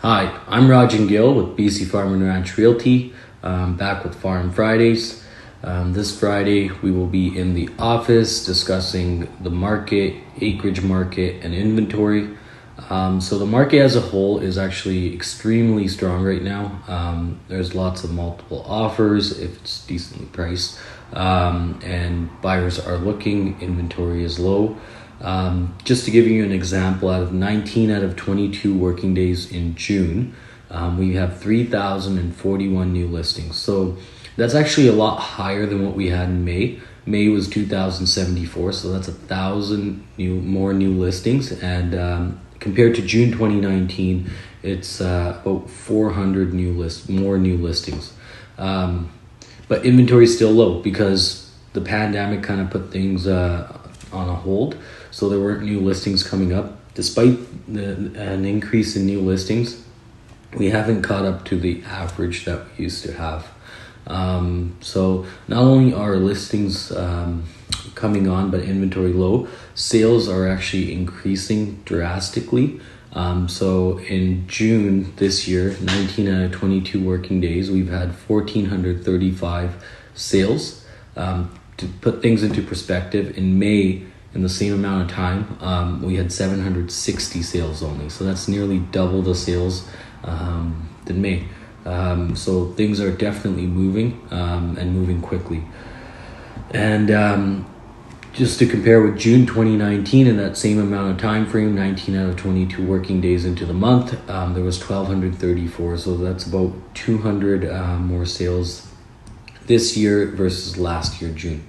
Hi, I'm Rajin Gill with BC Farm and Ranch Realty, back with Farm Fridays. This Friday we will be in the office discussing the market, acreage market, and inventory. So the market as a whole is actually extremely strong right now. There's lots of multiple offers if it's decently priced, and buyers are looking, inventory is low. Just to give you an example, out of 19 out of 22 working days in June, we have 3,041 new listings. So that's actually a lot higher than what we had in May. May was 2,074, so that's 1,000 more new listings. And compared to June 2019, it's about 400 more new listings. But inventory is still low because the pandemic kind of put things on a hold, so there weren't new listings coming up. Despite an increase in new listings, we haven't caught up to the average that we used to have. So not only are listings coming on, but inventory low, sales are actually increasing drastically. So in June this year, 19 out of 22 working days, we've had 1,435 sales. To put things into perspective, in May, in the same amount of time, we had 760 sales only. So that's nearly double the sales than May. So things are definitely moving and moving quickly. And just to compare with June 2019, in that same amount of time frame, 19 out of 22 working days into the month, there was 1,234. So that's about 200 more sales this year versus last year, June.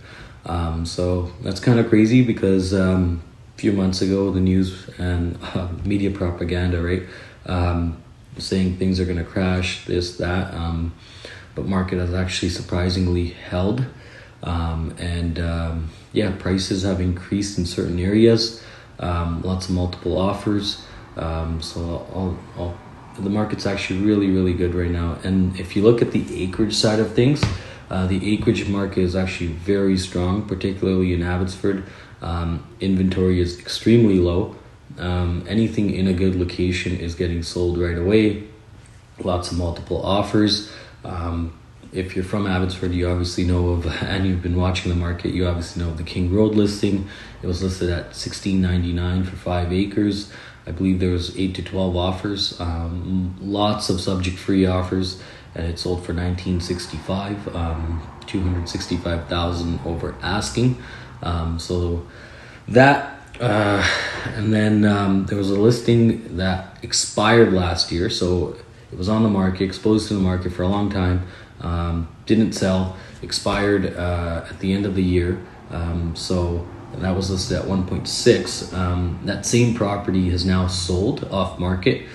So that's kind of crazy because a few months ago, the news and media propaganda, right, saying things are going to crash, this, that, but market has actually surprisingly held. Prices have increased in certain areas, lots of multiple offers. So the market's actually really, really good right now. And if you look at the acreage side of things, the acreage market is actually very strong, particularly in Abbotsford. Inventory is extremely low. Anything in a good location is getting sold right away. Lots of multiple offers. If you're from Abbotsford, you obviously know of, and you've been watching the market, you obviously know of the King Road listing. It was listed at $16.99 for 5 acres. I believe there was 8 to 12 offers, lots of subject-free offers, and it sold for $19.65, $265,000 over asking. So that, and then there was a listing that expired last year. So it was on the market, exposed to the market for a long time, didn't sell, expired at the end of the year. So that was listed at 1.6. That same property has now sold off market.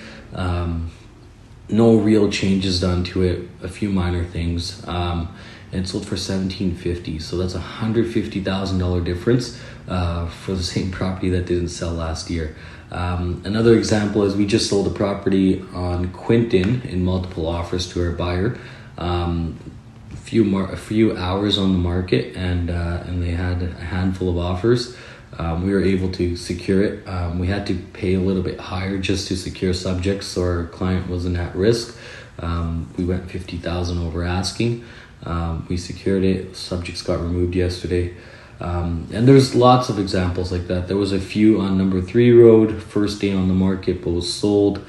No real changes done to it, a few minor things. And it sold for $1,750. So that's $150,000 difference for the same property that didn't sell last year. Another example is we just sold a property on Quinton in multiple offers to our buyer. A few hours on the market, and they had a handful of offers. We were able to secure it. We had to pay a little bit higher just to secure subjects, so our client wasn't at risk. We went $50,000 over asking. We secured it. Subjects got removed yesterday. And there's lots of examples like that. There was a few on number 3 road, first day on the market, but was sold.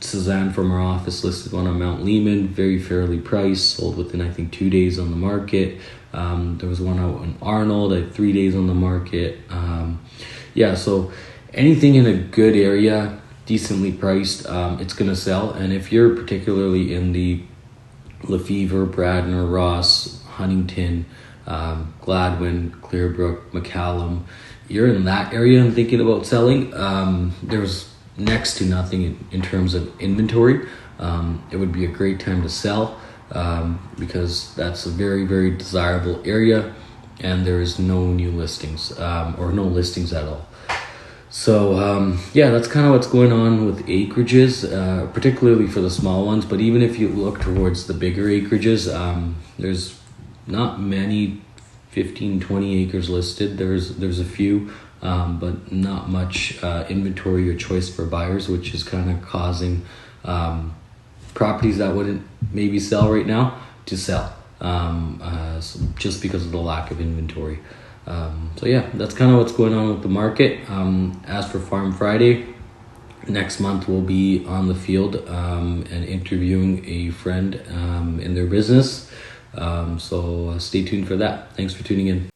Suzanne from our office listed one on Mount Lehman, very fairly priced, sold within I think 2 days on the market. There was one out in Arnold at 3 days on the market. So anything in a good area, decently priced, it's gonna sell. And if you're particularly in the Lefevre, Bradner, Ross, Huntington, Gladwin, Clearbrook, McCallum, you're in that area and thinking about selling, there's next to nothing in terms of inventory. It would be a great time to sell because that's a very, very desirable area and there is no new listings or no listings at all. So that's kind of what's going on with acreages, particularly for the small ones. But even if you look towards the bigger acreages, there's not many 15, 20 acres listed. There's a few, but not much inventory or choice for buyers, which is kind of causing properties that wouldn't maybe sell right now to sell, just because of the lack of inventory. So yeah, that's kind of what's going on with the market. As for Farm Friday, next month we'll be on the field and interviewing a friend in their business. So stay tuned for that. Thanks for tuning in.